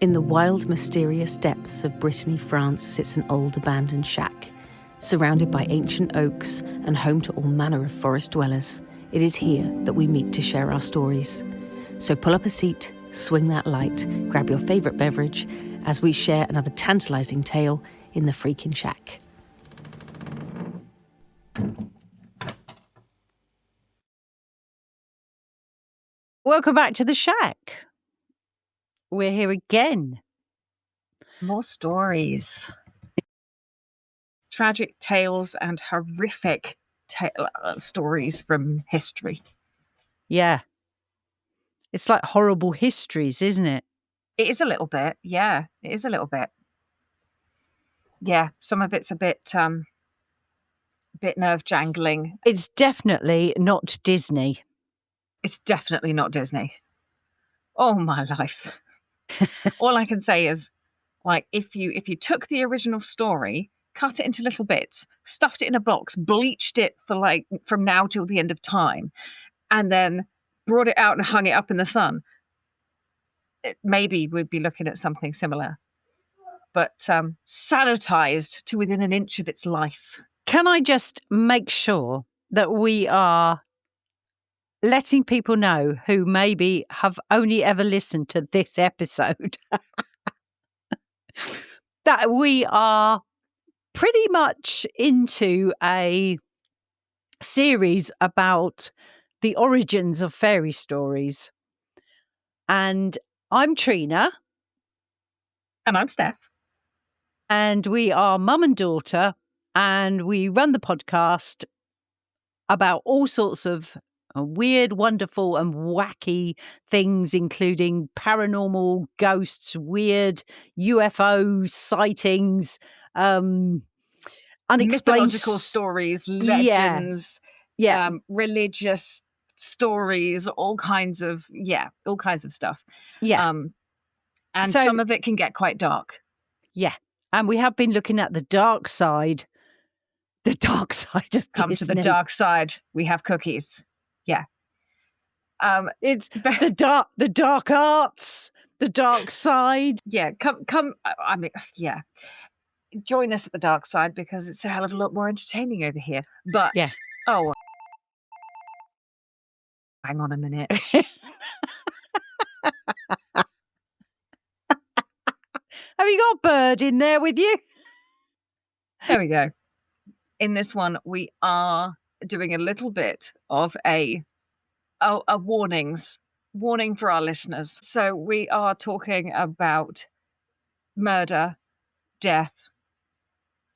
In the wild, mysterious depths of Brittany, France, sits an old abandoned shack. Surrounded by ancient oaks and home to all manner of forest dwellers, it is here that we meet to share our stories. So pull up a seat, swing that light, grab your favourite beverage as we share another tantalising tale in the Freakin Shack. Welcome back to the shack. We're here again. More stories. Tragic tales and horrific stories from history. Yeah. It's like horrible histories, isn't it? It is a little bit. Yeah, it is a little bit. Yeah, some of it's a bit nerve jangling. It's definitely not Disney. It's definitely not Disney. Oh, my life. All I can say is, like, if you took the original story, cut it into little bits, stuffed it in a box, bleached it for like from now till the end of time, and then brought it out and hung it up in the sun, maybe we'd be looking at something similar. But sanitized to within an inch of its life. Can I just make sure that we are letting people know who maybe have only ever listened to this episode that we are pretty much into a series about the origins of fairy stories. And I'm Trina. And I'm Steph. And we are mum and daughter, and we run the podcast about all sorts of weird, wonderful and wacky things, including paranormal, ghosts, weird UFO sightings, unexplained mythological stories, legends, religious stories, all kinds of stuff. Yeah. And some of it can get quite dark. Yeah. And we have been looking at the dark side. The dark side of Come Disney. To the dark side. We have cookies. Yeah. It's the dark arts, the dark side. Yeah. Come. I mean, yeah. Join us at the dark side because it's a hell of a lot more entertaining over here. But yeah. Oh, hang on a minute. Have you got a bird in there with you? There we go. In this one, we are doing a little bit of a warning for our listeners. So we are talking about murder, death,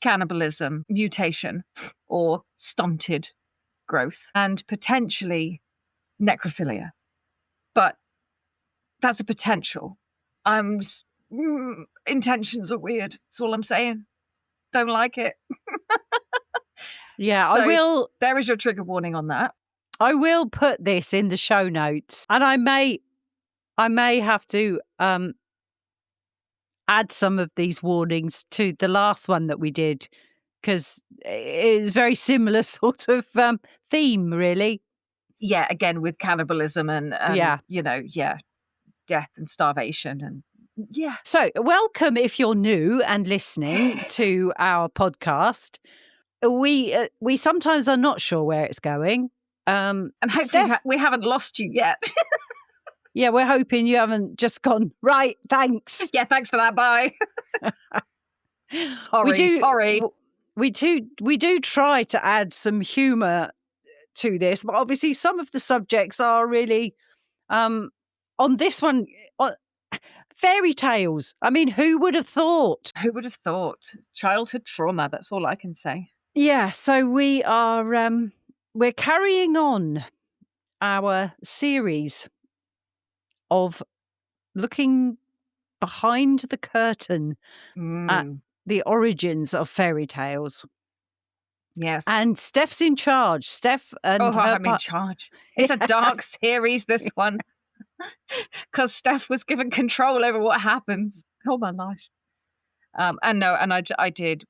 cannibalism, mutation, or stunted growth, and potentially necrophilia. But that's a potential. Intentions are weird. That's all I'm saying. Don't like it. Yeah, so I will. There is your trigger warning on that. I will put this in the show notes, and I may have to add some of these warnings to the last one that we did, because it is very similar sort of theme, really. Yeah, again with cannibalism and death and starvation and yeah. So welcome if you're new and listening to our podcast. We sometimes are not sure where it's going. And hopefully we haven't lost you yet. Yeah, we're hoping you haven't just gone, right, thanks. Yeah, thanks for that, bye. Sorry. We do try to add some humour to this, but obviously some of the subjects are really, on this one, fairy tales. I mean, who would have thought? Who would have thought? Childhood trauma, that's all I can say. Yeah, so we are, we're carrying on our series of looking behind the curtain at the origins of fairy tales. Yes. And Steph's in charge. Steph and I'm in charge. It's a dark series, this one. Because Steph was given control over what happens. Oh, my life.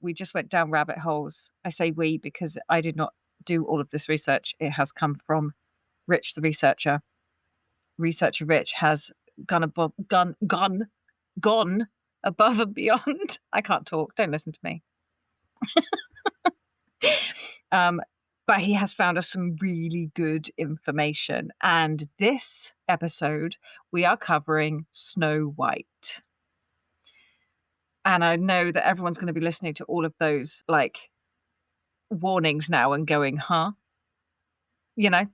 We just went down rabbit holes. I say we because I did not do all of this research. It has come from Rich, the researcher. Researcher Rich has gone gone above and beyond. I can't talk. Don't listen to me. But he has found us some really good information. And this episode, we are covering Snow White. And I know that everyone's going to be listening to all of those like warnings now and going, huh? You know?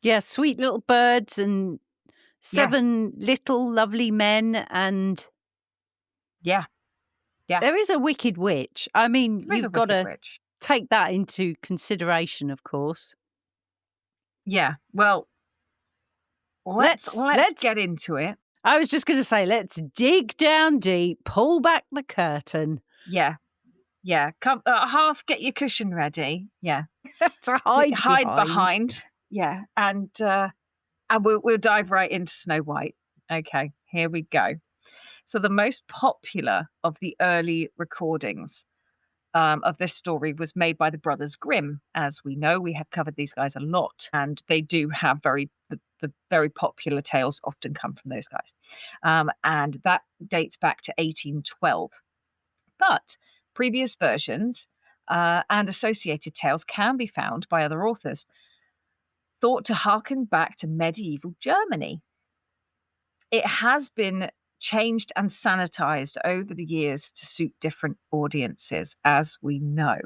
Yeah, sweet little birds and 7 little lovely men, and Yeah. there is a wicked witch. I mean, There is a you've got to wicked witch. take that into consideration, of course. Yeah. Well, let's get into it. I was just going to say, let's dig down deep, pull back the curtain. Yeah. Yeah. Come, half get your cushion ready. Yeah. To hide behind. Yeah. And we'll dive right into Snow White. Okay, here we go. So the most popular of the early recordings of this story was made by the brothers Grimm. As we know, we have covered these guys a lot, and they do have the very popular tales often come from those guys. And that dates back to 1812. But previous versions and associated tales can be found by other authors, thought to harken back to medieval Germany. It has been changed and sanitized over the years to suit different audiences, as we know.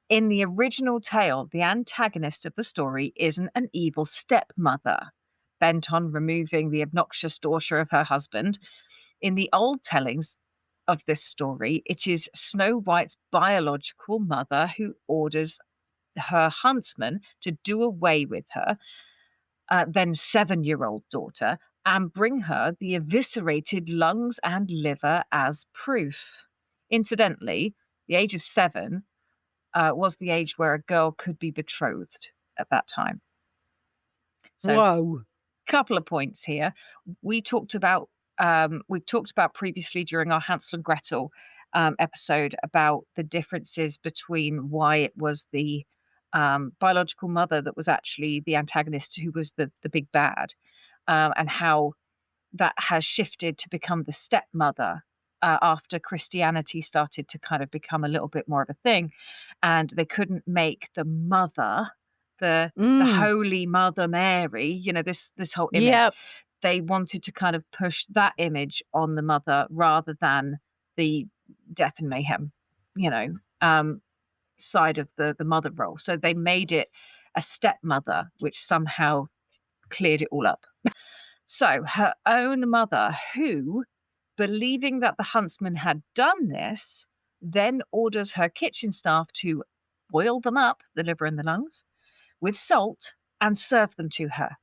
In the original tale, the antagonist of the story isn't an evil stepmother bent on removing the obnoxious daughter of her husband. In the old tellings of this story, it is Snow White's biological mother who orders her huntsman to do away with her, then 7-year-old daughter, and bring her the eviscerated lungs and liver as proof. Incidentally, the age of 7 was the age where a girl could be betrothed at that time. So, whoa. Couple of points here. We've talked about previously during our Hansel and Gretel episode about the differences between why it was the biological mother that was actually the antagonist, who was the big bad, and how that has shifted to become the stepmother after Christianity started to kind of become a little bit more of a thing, and they couldn't make the mother, the Holy Mother Mary, you know, this whole image. Yep. They wanted to kind of push that image on the mother rather than the death and mayhem, you know, side of the mother role. So they made it a stepmother, which somehow cleared it all up. So her own mother, who, believing that the huntsman had done this, then orders her kitchen staff to boil them up, the liver and the lungs, with salt and serve them to her.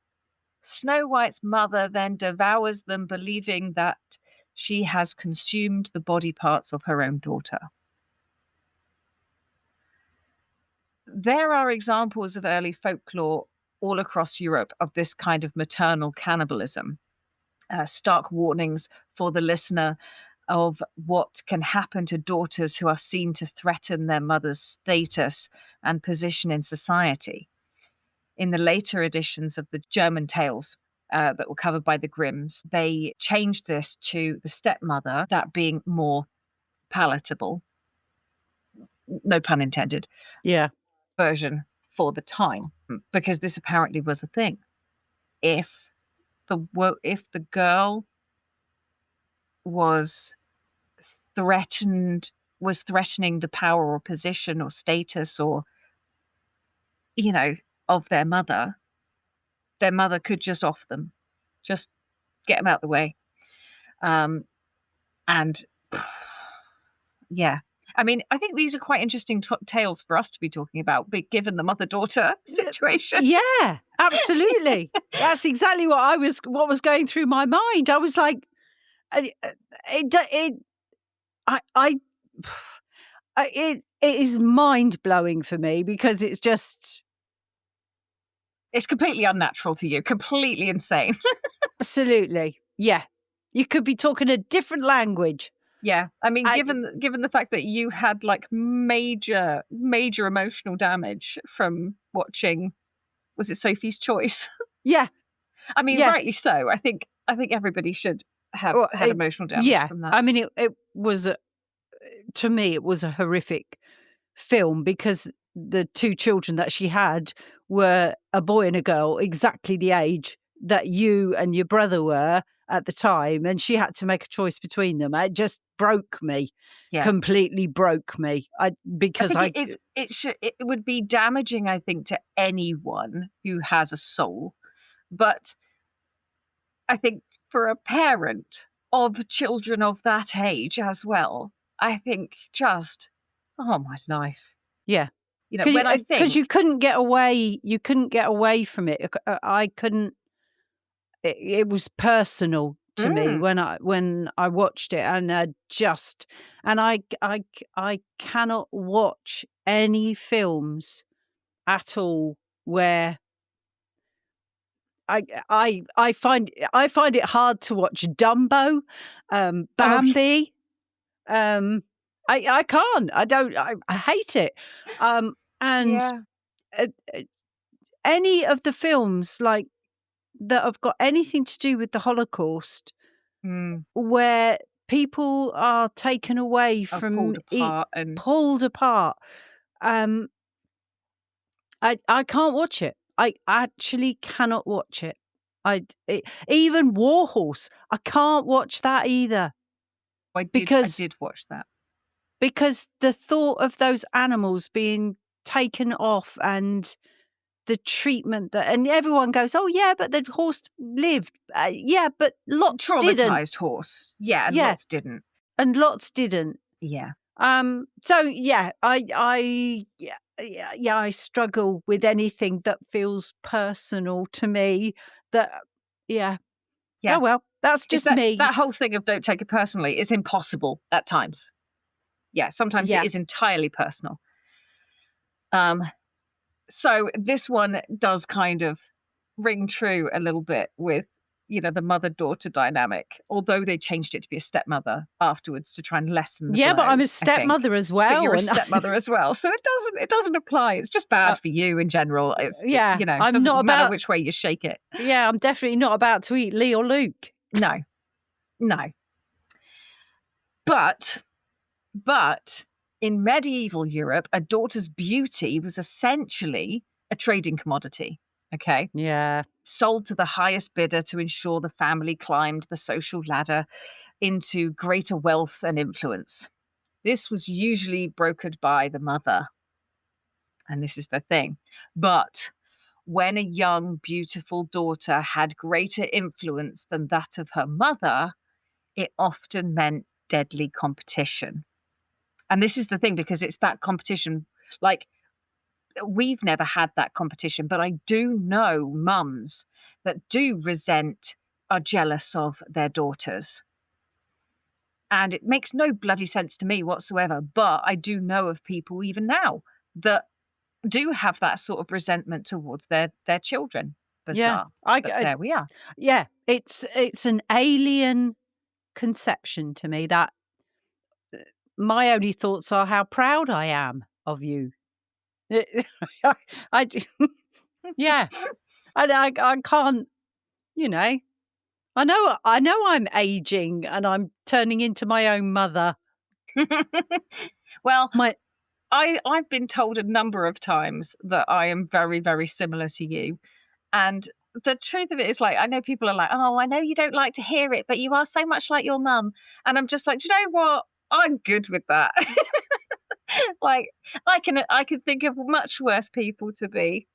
Snow White's mother then devours them, believing that she has consumed the body parts of her own daughter. There are examples of early folklore all across Europe of this kind of maternal cannibalism. Stark warnings for the listener of what can happen to daughters who are seen to threaten their mother's status and position in society. In the later editions of the German tales that were covered by the Grimms, they changed this to the stepmother, that being more palatable, no pun intended, version for the time, because this apparently was a thing. If the girl was threatening the power or position or status or, you know, of their mother could just off them, just get them out the way. And yeah, I mean, I think these are quite interesting tales for us to be talking about, but given the mother-daughter situation. Yeah, absolutely. That's exactly what was going through my mind. I was like, it is mind-blowing for me, because it's just... It's completely unnatural to you, completely insane. Absolutely. Yeah. You could be talking a different language. Yeah. I mean, given the fact that you had like major emotional damage from watching, was it Sophie's Choice? Yeah. I mean, rightly so. I think everybody should had Well, emotional damage from that. I mean, it was to me, it was a horrific film because the two children that she had were a boy and a girl, exactly the age that you and your brother were at the time, and she had to make a choice between them. It just broke me, completely broke me. Because it would be damaging, I think, to anyone who has a soul, but I think for a parent of children of that age as well, I think just, oh my life. Yeah. You know, when I think, because you couldn't get away from it. I couldn't. It was personal to me when I watched it, and I cannot watch any films at all where I find it hard to watch Dumbo, Bambi. I can't. I hate it. And any of the films like that have got anything to do with the Holocaust, where people are taken away from pulled apart. I can't watch it. I actually cannot watch it. Even Warhorse, I can't watch that either. I did watch that. Because the thought of those animals being taken off and the treatment and everyone goes, oh yeah, but the horse lived. Yeah, but lots didn't. Traumatized horse. Yeah, and lots didn't. And lots didn't. Yeah. So yeah, I struggle with anything that feels personal to me. Yeah. Oh well, that's just me. That whole thing of don't take it personally is impossible at times. Yeah, sometimes it is entirely personal. So this one does kind of ring true a little bit with, you know, the mother-daughter dynamic, although they changed it to be a stepmother afterwards to try and lessen the blow, but I'm a stepmother as well. But you're a stepmother as well. So it doesn't apply. It's just bad for you in general. You know, it doesn't matter which way you shake it. Yeah, I'm definitely not about to eat Lee or Luke. No. But in medieval Europe, a daughter's beauty was essentially a trading commodity. Okay. Yeah. Sold to the highest bidder to ensure the family climbed the social ladder into greater wealth and influence. This was usually brokered by the mother. And this is the thing. But when a young, beautiful daughter had greater influence than that of her mother, it often meant deadly competition. And this is the thing, because it's that competition, like, we've never had that competition, but I do know mums that do resent, are jealous of their daughters. And it makes no bloody sense to me whatsoever, but I do know of people even now that do have that sort of resentment towards their children. Bizarre. Yeah, there we are. Yeah, it's an alien conception to me that my only thoughts are how proud I am of you. I yeah, I can't, you know. I know I'm aging and I'm turning into my own mother. Well, I've been told a number of times that I am very, very similar to you. And the truth of it is, like, I know people are like, oh, I know you don't like to hear it, but you are so much like your mum. And I'm just like, do you know what? I'm good with that. Like, I can think of much worse people to be.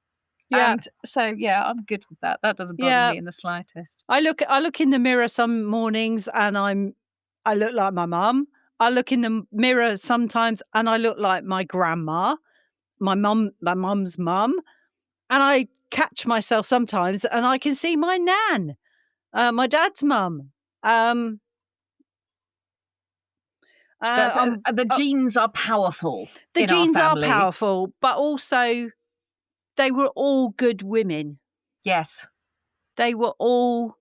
Yeah. And so, yeah, I'm good with that. That doesn't bother me in the slightest. I look in the mirror some mornings and I look like my mum. I look in the mirror sometimes and I look like my grandma, my mum's mum. And I catch myself sometimes and I can see my nan, my dad's mum. The genes are powerful. The genes are powerful, but also they were all good women. Yes. They were all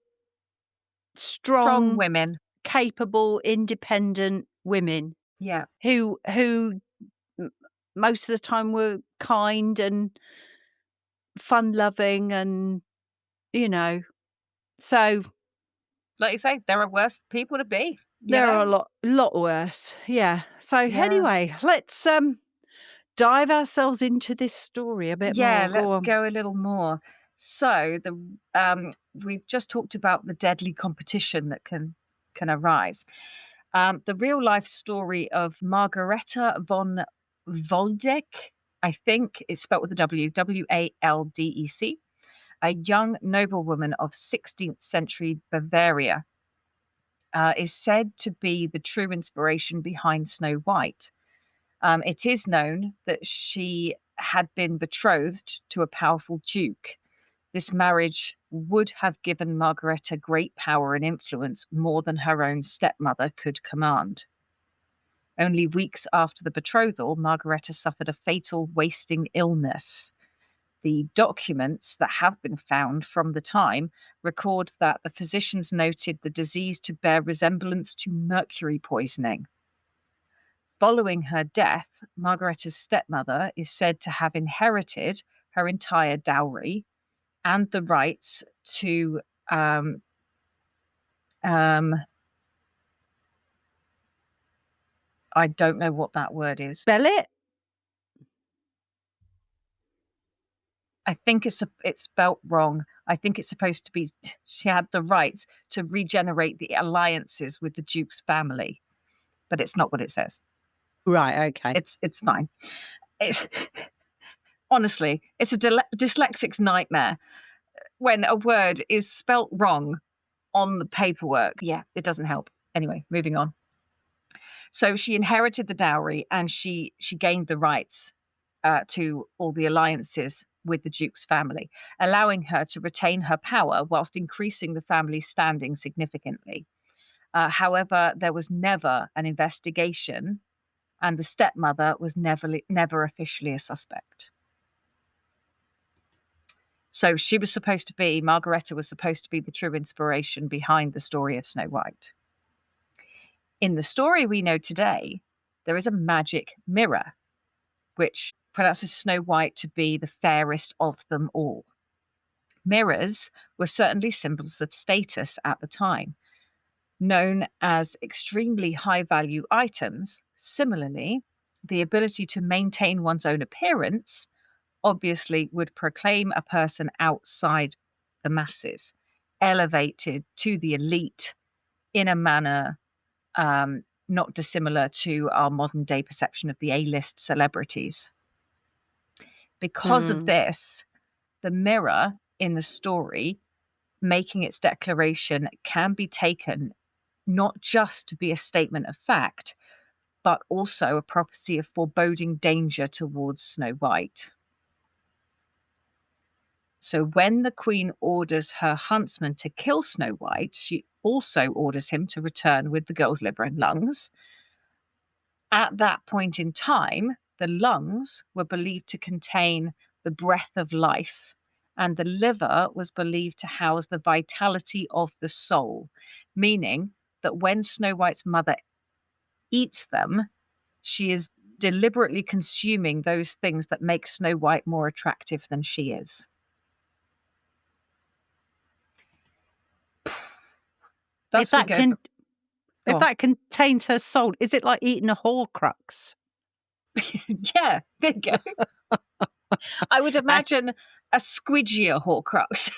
strong women, capable, independent women. Yeah. Who most of the time were kind and fun loving, and you know, so like you say, there are worse people to be. There are a lot worse. Yeah. So anyway, let's dive ourselves into this story a bit more. Let's go a little more. So we've just talked about the deadly competition that can arise. The real life story of Margareta von Waldeck, I think it's spelled with a W, Waldec, a young noblewoman of 16th century Bavaria, is said to be the true inspiration behind Snow White. It is known that she had been betrothed to a powerful duke. This marriage would have given Margareta great power and influence, more than her own stepmother could command. Only weeks after the betrothal, Margareta suffered a fatal wasting illness. The documents that have been found from the time record that the physicians noted the disease to bear resemblance to mercury poisoning. Following her death, Margareta's stepmother is said to have inherited her entire dowry and the rights to I don't know what that word is. Spell it? I think it's spelt wrong. I think it's supposed to be she had the rights to regenerate the alliances with the Duke's family, but it's not what it says. Right, okay. It's fine. Honestly, it's a dyslexic's nightmare when a word is spelt wrong on the paperwork. Yeah, it doesn't help. Anyway, moving on. So she inherited the dowry and she gained the rights to all the alliances with the Duke's family, allowing her to retain her power whilst increasing the family's standing significantly. However, there was never an investigation, and the stepmother was never officially a suspect. So Margareta was supposed to be the true inspiration behind the story of Snow White. In the story we know today, there is a magic mirror, which pronounces Snow White to be the fairest of them all. Mirrors were certainly symbols of status at the time, known as extremely high-value items. Similarly, the ability to maintain one's own appearance obviously would proclaim a person outside the masses, elevated to the elite in a manner not dissimilar to our modern day perception of the A-list celebrities. Because of this, the mirror in the story, making its declaration, can be taken not just to be a statement of fact, but also a prophecy of foreboding danger towards Snow White. So when the Queen orders her huntsman to kill Snow White, she also orders him to return with the girl's liver and lungs. At that point in time, the lungs were believed to contain the breath of life, and the liver was believed to house the vitality of the soul, meaning that when Snow White's mother eats them, she is deliberately consuming those things that make Snow White more attractive than she is. If that contains her soul, is it like eating a Horcrux? Yeah, there you go. I would imagine a squidgier Horcrux.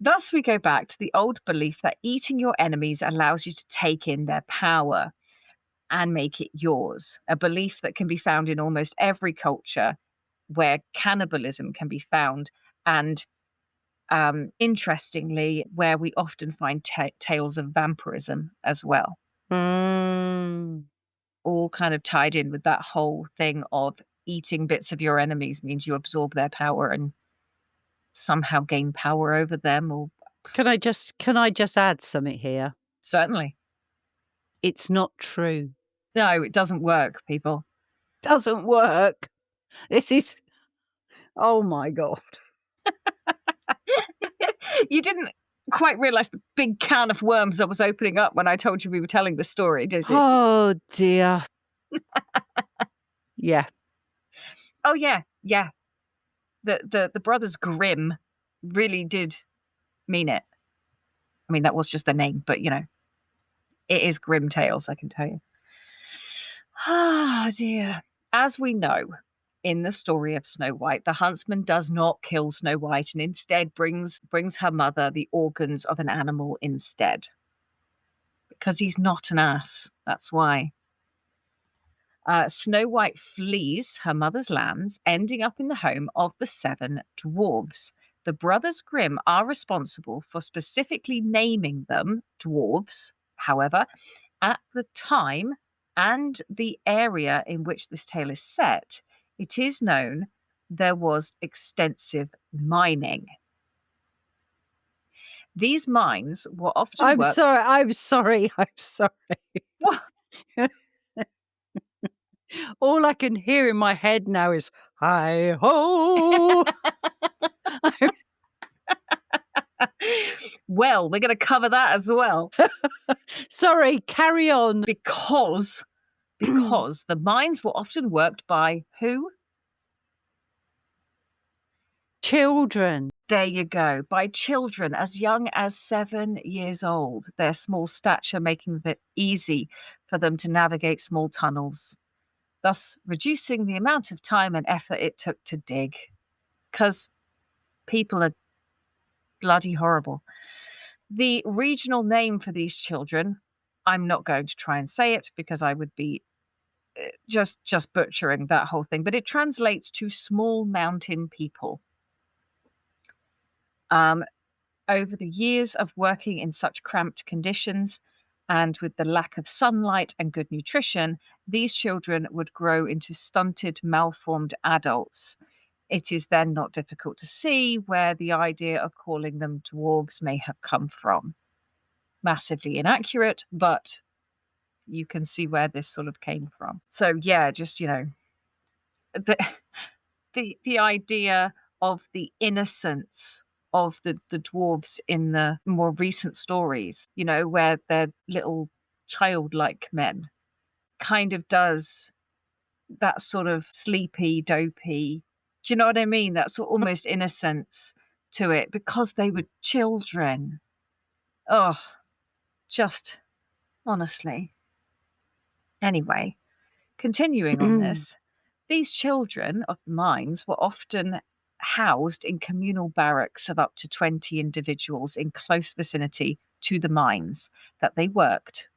Thus, we go back to the old belief that eating your enemies allows you to take in their power and make it yours, a belief that can be found in almost every culture where cannibalism can be found, and interestingly, where we often find tales of vampirism as well. All kind of tied in with that whole thing of eating bits of your enemies means you absorb their power and somehow gain power over them. Or can I just add something here? Certainly. It's not true. No, it doesn't work, people. Doesn't work. This is, oh my God. You didn't quite realise the big can of worms that was opening up when I told you we were telling the story, did you? Oh dear. Yeah. Oh yeah. the brothers Grimm really did mean it. I mean, that was just a name, but it is Grimm tales, I can tell you. Ah, dear. As we know, in the story of Snow White, the huntsman does not kill Snow White and instead brings her mother the organs of an animal instead. Because he's not an ass. That's why. Snow White flees her mother's lands, ending up in the home of the 7 dwarves. The brothers Grimm are responsible for specifically naming them dwarves. However, at the time and the area in which this tale is set, it is known there was extensive mining. These mines were often I'm worked... sorry. What? All I can hear in my head now is hi ho. Well, we're going to cover that as well. Sorry, carry on. Because the mines were often worked by who? Children. There you go. By children as young as 7 years old. Their small stature making it easy for them to navigate small tunnels, thus reducing the amount of time and effort it took to dig. Because people are bloody horrible. The regional name for these children, I'm not going to try and say it because I would be just butchering that whole thing, but it translates to small mountain people. Over the years of working in such cramped conditions and with the lack of sunlight and good nutrition, these children would grow into stunted, malformed adults. It is then not difficult to see where the idea of calling them dwarves may have come from. Massively inaccurate, but you can see where this sort of came from. So yeah, just, the idea of the innocence of the dwarves in the more recent stories, where they're little childlike men, kind of does that sort of sleepy, dopey, do you know what I mean? That sort of almost innocence to it because they were children. Oh, just honestly. Anyway, continuing on this, these children of the mines were often housed in communal barracks of up to 20 individuals in close vicinity to the mines that they worked.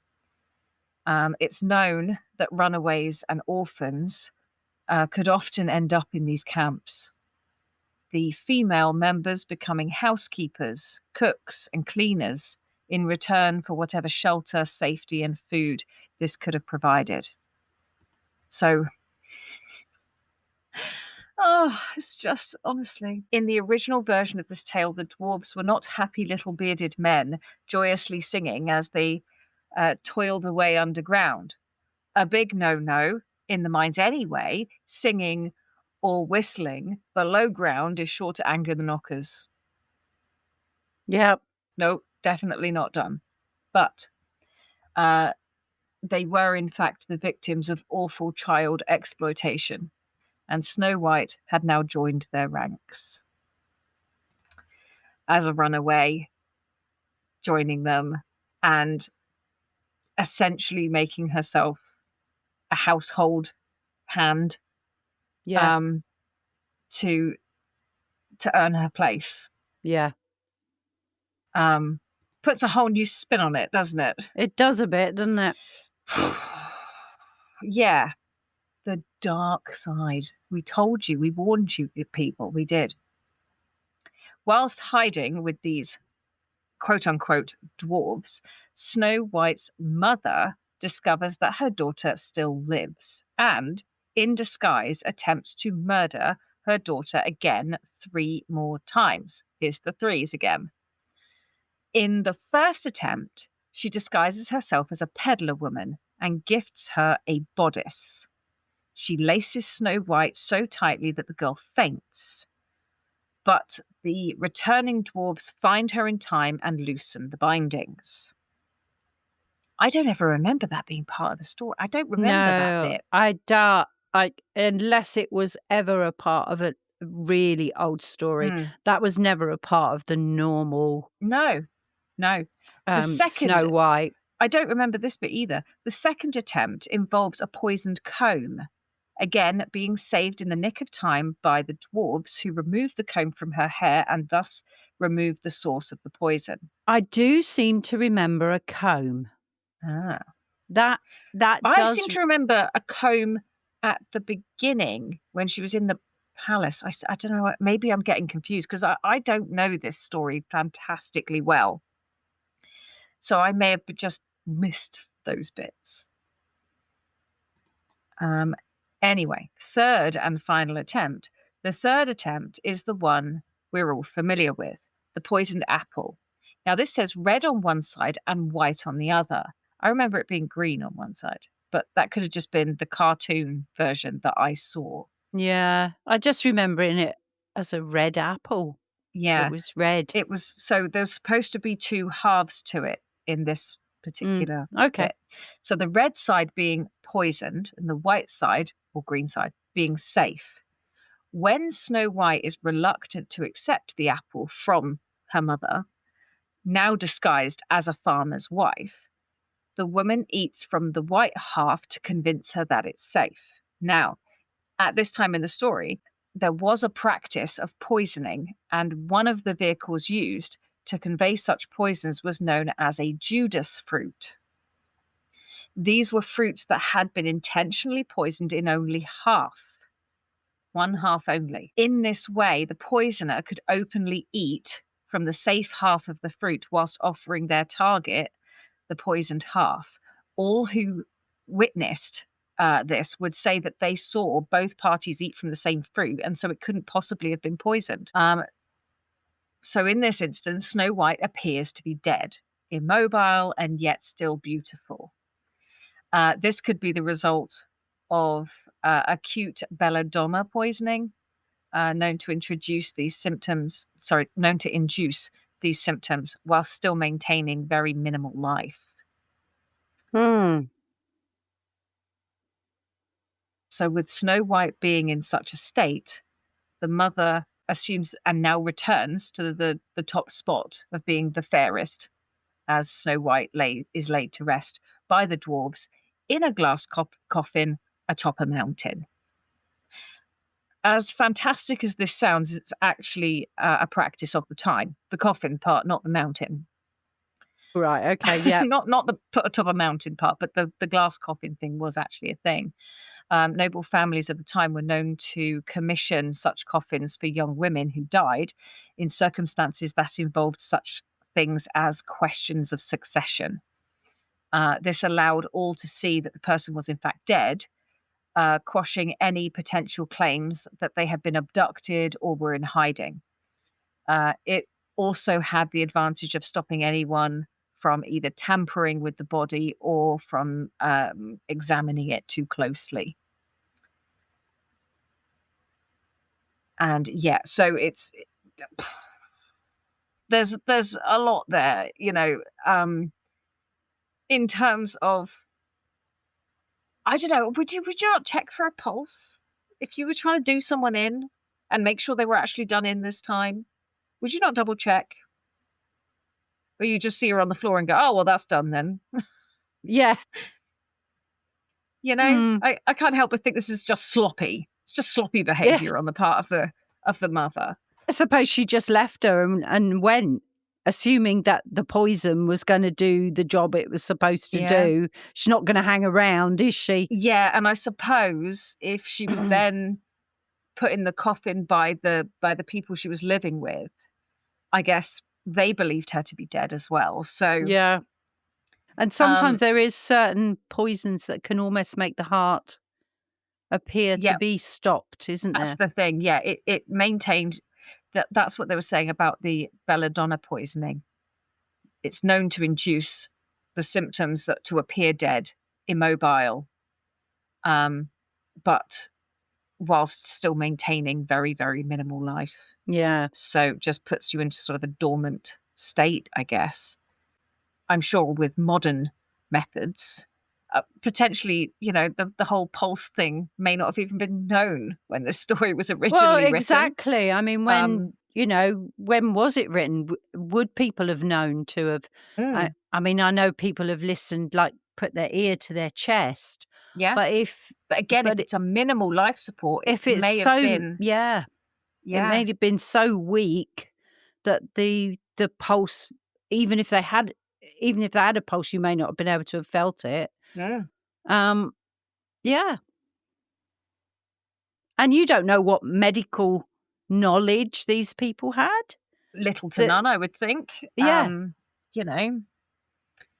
It's known that runaways and orphans could often end up in these camps. The female members becoming housekeepers, cooks, and cleaners in return for whatever shelter, safety, and food this could have provided. So, it's just, honestly. In the original version of this tale, the dwarves were not happy little bearded men joyously singing as they toiled away underground. A big no-no in the mines anyway, singing or whistling below ground is sure to anger the knockers. Yep. No, definitely not done. But they were, in fact, the victims of awful child exploitation, and Snow White had now joined their ranks as a runaway, joining them and essentially making herself a household hand. Yeah. To earn her place. Yeah. Puts a whole new spin on it, doesn't it? It does a bit, doesn't it? Yeah. The dark side. We told you, we warned you, people, we did. Whilst hiding with these quote-unquote dwarves, Snow White's mother discovers that her daughter still lives and, in disguise, attempts to murder her daughter again 3 more times. Here's the 3s again. In the first attempt, she disguises herself as a peddler woman and gifts her a bodice. She laces Snow White so tightly that the girl faints. But the returning dwarves find her in time and loosen the bindings. I don't ever remember that being part of the story. I don't remember that bit. I doubt, unless it was ever a part of really old story. Mm. That was never a part of the normal No. The second, Snow White. I don't remember this bit either. The second attempt involves a poisoned comb, again being saved in the nick of time by the dwarves, who remove the comb from her hair and thus remove the source of the poison. I do seem to remember a comb. Ah. That I does. seem to remember a comb at the beginning when she was in the palace. I don't know, maybe I'm getting confused because I don't know this story fantastically well. So I may have just missed those bits. Anyway, third and final attempt. The third attempt is the one we're all familiar with, the poisoned apple. Now, this says red on one side and white on the other. I remember it being green on one side, but that could have just been the cartoon version that I saw. Yeah, I just remembering it as a red apple. Yeah. It was red. It was, so there's supposed to be two halves to it in this particular okay. bit. So the red side being poisoned and the white side or green side being safe. When Snow White is reluctant to accept the apple from her mother, now disguised as a farmer's wife, the woman eats from the white half to convince her that it's safe. Now, at this time in the story, there was a practice of poisoning, and one of the vehicles used to convey such poisons was known as a Judas fruit. These were fruits that had been intentionally poisoned in only half. One half only. In this way, the poisoner could openly eat from the safe half of the fruit whilst offering their target the poisoned half. All who witnessed this would say that they saw both parties eat from the same fruit, and so it couldn't possibly have been poisoned. So in this instance, Snow White appears to be dead, immobile, and yet still beautiful. This could be the result of acute belladonna poisoning, known to induce these symptoms while still maintaining very minimal life. So with Snow White being in such a state, the mother assumes and now returns to the top spot of being the fairest, as Snow White is laid to rest by the dwarves in a glass coffin atop a mountain. As fantastic as this sounds, it's actually a practice of the time. The coffin part, not the mountain. Right, okay, yeah. not the put atop a mountain part, but the glass coffin thing was actually a thing. Noble families at the time were known to commission such coffins for young women who died in circumstances that involved such things as questions of succession. This allowed all to see that the person was in fact dead, quashing any potential claims that they had been abducted or were in hiding. It also had the advantage of stopping anyone from either tampering with the body or from examining it too closely. And yeah, so there's a lot there, in terms of, I don't know, would you not check for a pulse if you were trying to do someone in and make sure they were actually done in this time? Would you not double check? Or you just see her on the floor and go, oh, well, that's done then. Yeah. I can't help but think this is just sloppy. It's just sloppy behaviour on the part of the mother. I suppose she just left her and went, assuming that the poison was going to do the job it was supposed to do. She's not going to hang around, is she? Yeah, and I suppose if she was then put in the coffin by the people she was living with, I guess they believed her to be dead as well. So yeah. And sometimes there is certain poisons that can almost make the heart appear to be stopped, isn't there? That's the thing. Yeah, it maintained that's what they were saying about the belladonna poisoning. It's known to induce the symptoms to appear dead, immobile, but whilst still maintaining very, very minimal life. Yeah. So just puts you into sort of a dormant state, I guess. I'm sure with modern methods, potentially, the whole pulse thing may not have even been known when this story was originally Well, written. exactly. I mean, when was it written? Would people have known to have? Mm, I mean, I know people have listened, like put their ear to their chest. yeah. But if It's a minimal life support, it if it's may so, have been. it may have been so weak that the pulse, even if they had a pulse, you may not have been able to have felt it. Mm. Yeah. And you don't know what medical knowledge these people had. Little to none, I would think. Yeah.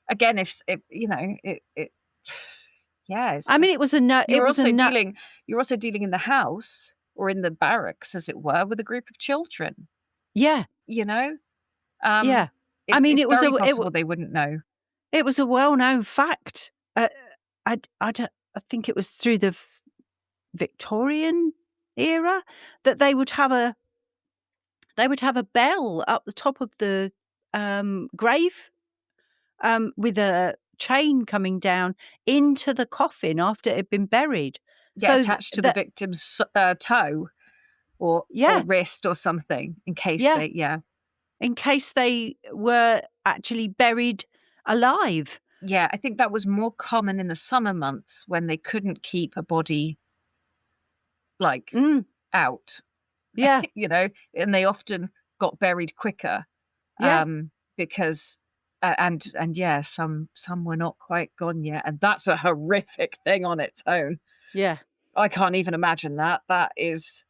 Again, if it yeah, it's I mean, just, it was a no. you're also dealing in the house or in the barracks, as it were, with a group of children. Yeah. Yeah. I mean, it's it was very possible they wouldn't know. It was a well-known fact. I think it was through the Victorian era that they would have a bell up the top of the grave with a chain coming down into the coffin after it had been buried. Yeah, so attached to the victim's toe or wrist or something in case in case they were actually buried alive. Yeah, I think that was more common in the summer months when they couldn't keep a body out. Yeah. And they often got buried quicker. Yeah. Because some were not quite gone yet, and that's a horrific thing on its own. Yeah. I can't even imagine that. That is,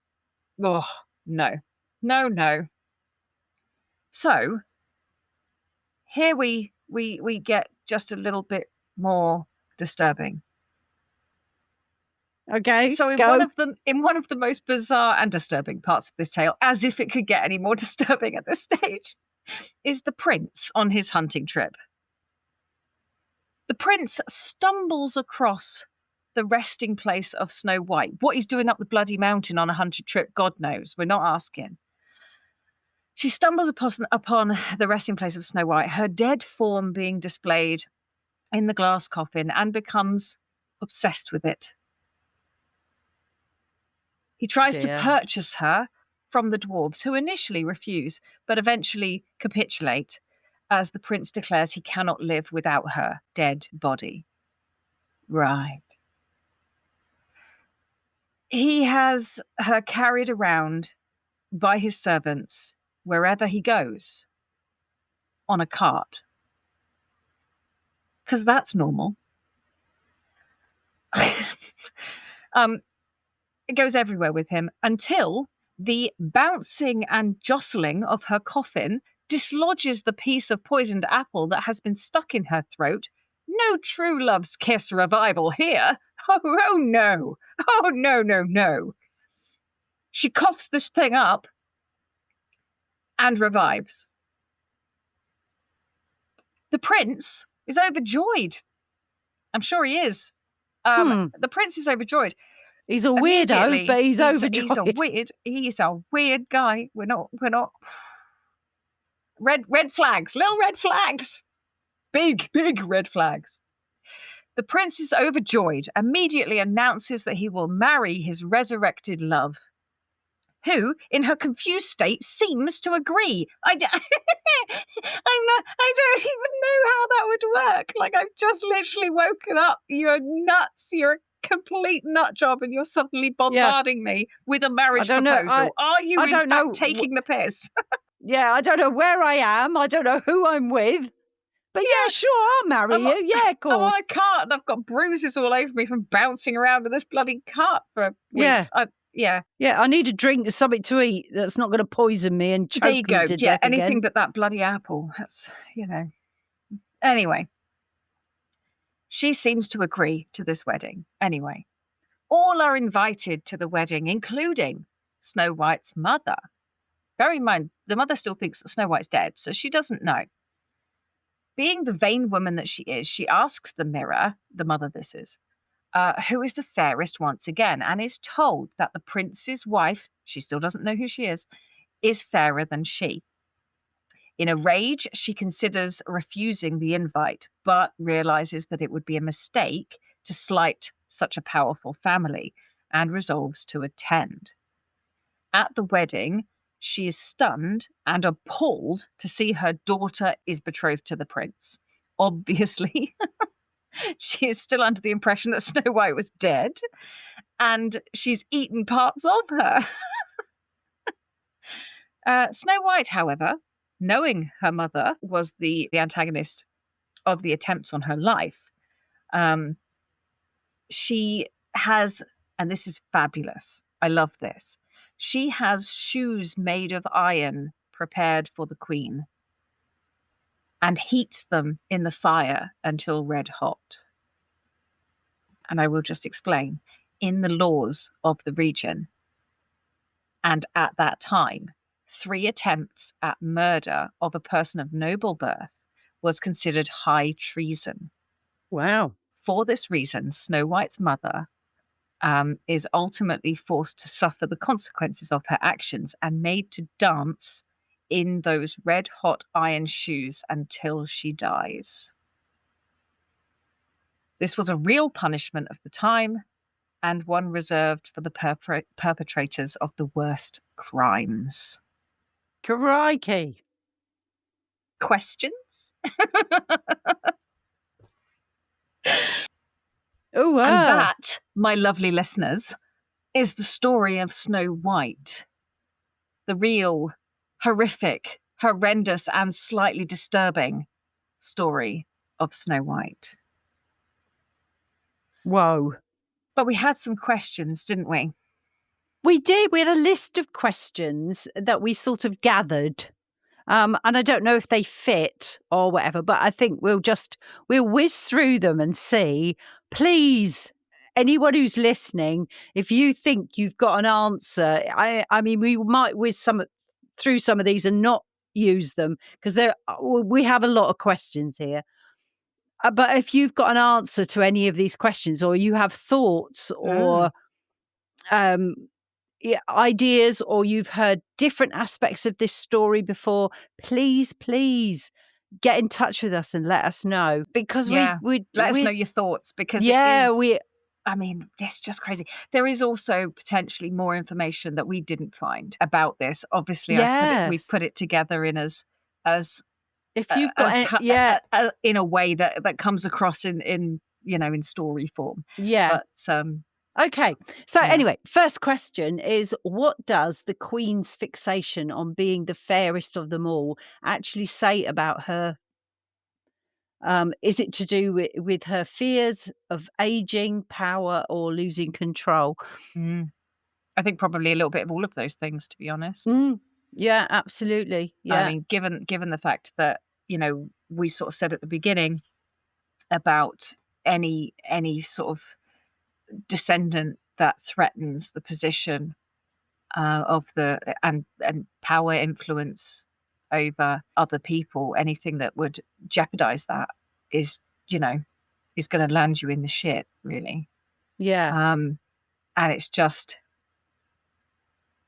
no. So here we get just a little bit more disturbing. Okay. So in one of the most bizarre and disturbing parts of this tale, as if it could get any more disturbing at this stage, is the prince on his hunting trip. The prince stumbles across the resting place of Snow White. What he's doing up the bloody mountain on a hunting trip, God knows. We're not asking. She stumbles upon the resting place of Snow White, her dead form being displayed in the glass coffin, and becomes obsessed with it. He tries to purchase her from the dwarves, who initially refuse, but eventually capitulate, as the prince declares he cannot live without her dead body. Right. He has her carried around by his servants wherever he goes on a cart. Because that's normal. It goes everywhere with him until the bouncing and jostling of her coffin dislodges the piece of poisoned apple that has been stuck in her throat. No true love's kiss revival here. Oh no. Oh, no. She coughs this thing up and revives. The prince is overjoyed. I'm sure he is. The prince is overjoyed. He's a weirdo, but he's overjoyed. He's a weird guy. We're not red flags, little red flags. Big red flags. The prince is overjoyed, immediately announces that he will marry his resurrected love, who, in her confused state, seems to agree. I don't even know how that would work. Like, I've just literally woken up. You're nuts. You're a complete nut job, and you're suddenly bombarding me with a marriage proposal. Are you taking the piss? Yeah, I don't know where I am. I don't know who I'm with. But yeah, sure, I'll marry you. Yeah, of course. I'm on a cart and I've got bruises all over me from bouncing around in this bloody cart for weeks. Yeah, I need a drink, something to eat that's not going to poison me and choke me to death anything again. but that bloody apple. That's, Anyway, she seems to agree to this wedding. Anyway, all are invited to the wedding, including Snow White's mother. Bear in mind, the mother still thinks that Snow White's dead, so she doesn't know. Being the vain woman that she is, she asks the mirror, the mother this is, who is the fairest once again, and is told that the prince's wife, she still doesn't know who she is fairer than she. In a rage, she considers refusing the invite, but realizes that it would be a mistake to slight such a powerful family and resolves to attend. At the wedding, she is stunned and appalled to see her daughter is betrothed to the prince. Obviously, she is still under the impression that Snow White was dead, and she's eaten parts of her. Snow White, however, knowing her mother was the antagonist of the attempts on her life, she has, and this is fabulous, I love this, she has shoes made of iron prepared for the queen and heats them in the fire until red hot. And I will just explain. In the laws of the region, and at that time, 3 attempts at murder of a person of noble birth was considered high treason. Wow. For this reason, Snow White's mother is ultimately forced to suffer the consequences of her actions and made to dance in those red-hot iron shoes until she dies. This was a real punishment of the time, and one reserved for the perpetrators of the worst crimes. Crikey. Questions? Oh, wow. And that, my lovely listeners, is the story of Snow White. The real, horrific, horrendous, and slightly disturbing story of Snow White. Whoa. But we had some questions, didn't we? We did. We had a list of questions that we sort of gathered. And I don't know if they fit or whatever, but I think we'll whiz through them and see. Please, anyone who's listening, if you think you've got an answer, I mean, we might whiz through some of these and not use them because we have a lot of questions here. But if you've got an answer to any of these questions, or you have thoughts or ideas, or you've heard different aspects of this story before, please get in touch with us and let us know, because we let us know your thoughts, because I mean, it's just crazy. There is also potentially more information that we didn't find about this. Obviously, we've put it together in as if you've got in a way that comes across in story form. Yeah. But okay. So anyway, first question is, what does the Queen's fixation on being the fairest of them all actually say about her? Is it to do with her fears of aging, power, or losing control? I think probably a little bit of all of those things, to be honest. Yeah, absolutely. Yeah. I mean, given the fact that, we sort of said at the beginning about any sort of descendant that threatens the position of and power, influence over other people, anything that would jeopardize that is going to land you in the shit, really. Yeah. And it's just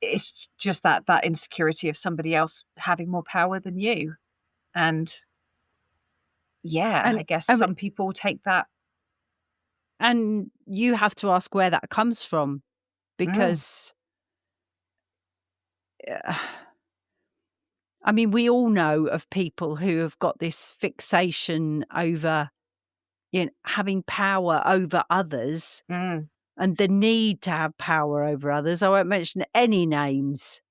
that insecurity of somebody else having more power than you. And I guess some people take that. And you have to ask where that comes from, because I mean, we all know of people who have got this fixation over, having power over others and the need to have power over others. I won't mention any names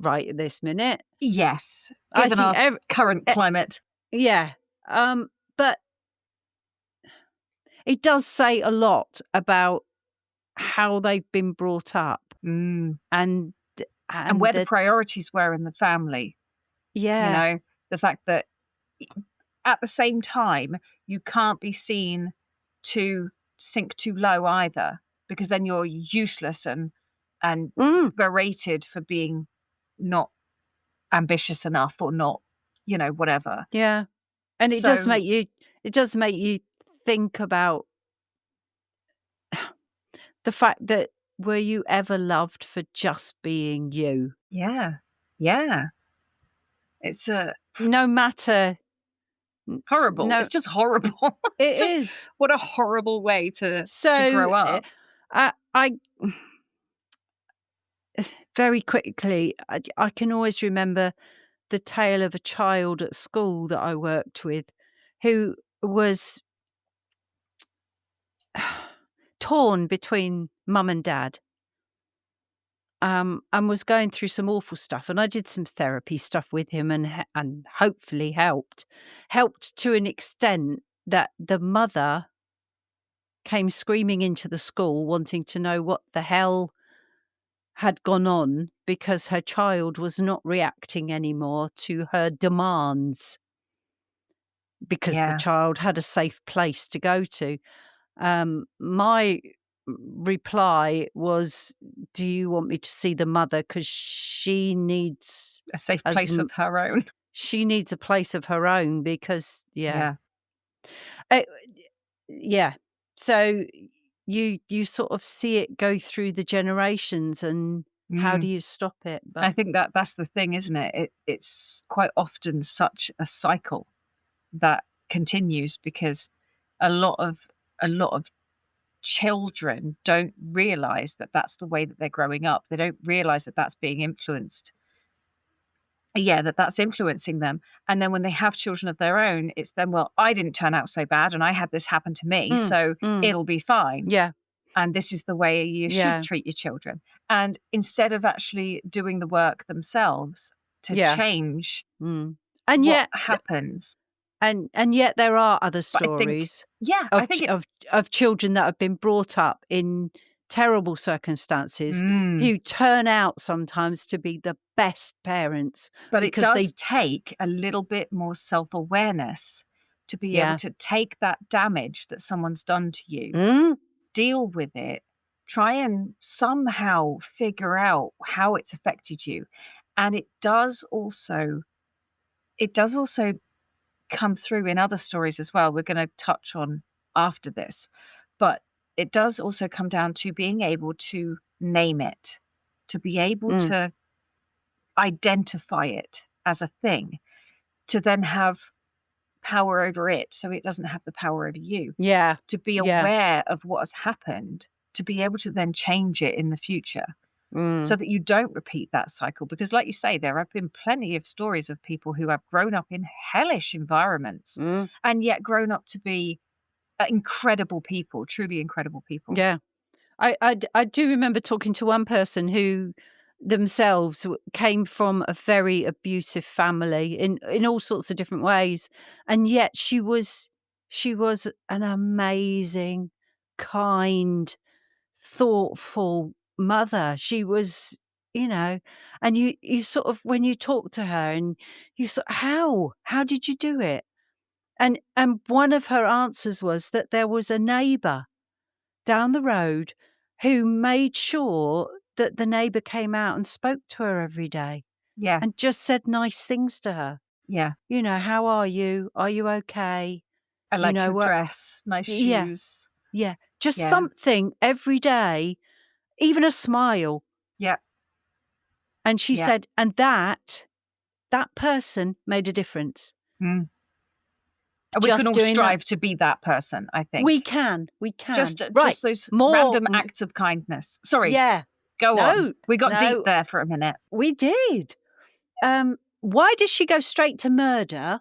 right at this minute. Yes, given our current climate. Yeah. But it does say a lot about how they've been brought up and where the priorities were in the family. Yeah. The fact that at the same time, you can't be seen to sink too low either, because then you're useless and berated for being not ambitious enough or not, whatever. Yeah. And it does make you think about the fact that, were you ever loved for just being you? Yeah. Yeah. It's no matter. horrible. No, It's just horrible. it is. What a horrible way to So grow up. I very quickly, I can always remember the tale of a child at school that I worked with who was torn between mum and dad, and was going through some awful stuff. And I did some therapy stuff with him, and hopefully helped to an extent that the mother came screaming into the school wanting to know what the hell had gone on, because her child was not reacting anymore to her demands, because the child had a safe place to go to. My reply was, do you want me to see the mother? Because she needs a safe place of her own. She needs a place of her own, because so you sort of see it go through the generations, and how do you stop it? But I think that's the thing, isn't it? It's quite often such a cycle that continues, because a lot of children don't realize that that's the way that they're growing up. They don't realize that that's being influenced. That's influencing them. And then when they have children of their own, it's then, well, I didn't turn out so bad and I had this happen to me, so it'll be fine. Yeah. And this is the way you should treat your children. And instead of actually doing the work themselves to change and what happens. And yet there are other stories of children that have been brought up in terrible circumstances who turn out sometimes to be the best parents. But it does take a little bit more self-awareness to be able to take that damage that someone's done to you, deal with it, try and somehow figure out how it's affected you. And it does also come through in other stories as well, we're going to touch on after this. But it does also come down to being able to name it, to be able to identify it as a thing, to then have power over it so it doesn't have the power over you. Yeah. To be aware of what has happened, to be able to then change it in the future. So that you don't repeat that cycle. Because like you say, there have been plenty of stories of people who have grown up in hellish environments and yet grown up to be incredible people, truly incredible people. Yeah. I do remember talking to one person who themselves came from a very abusive family in all sorts of different ways. And yet she was an amazing, kind, thoughtful mother. She was, and you sort of, when you talk to her and you sort of, how did you do it? And one of her answers was that there was a neighbor down the road who made sure that the neighbor came out and spoke to her every day. Yeah. And just said nice things to her. Yeah. How are you? Are you okay? I like your dress, nice shoes. Yeah. Just something every day. Even a smile. Yeah. And she said, and that person made a difference. And we can all strive to be that person, I think. We can. Just those random acts of kindness. Sorry. Yeah. Go on. We got deep there for a minute. We did. Why does she go straight to murder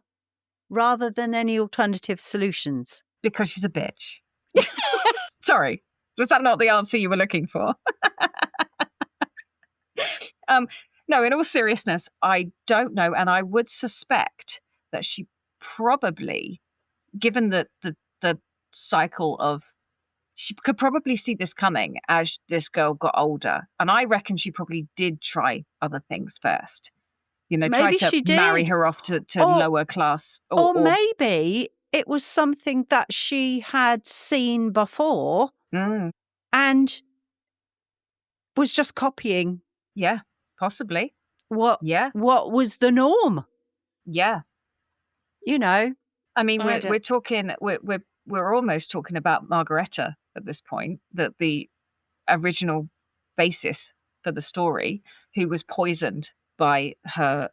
rather than any alternative solutions? Because she's a bitch. Sorry. Was that not the answer you were looking for? No, in all seriousness, I don't know. And I would suspect that she probably, given the cycle of, she could probably see this coming as this girl got older. And I reckon she probably did try other things first. Try to marry her off to lower class. Or maybe it was something that she had seen before and was just copying. Yeah, possibly. What was the norm? Yeah. I mean, we're talking, we're almost talking about Margareta at this point, that the original basis for the story, who was poisoned by her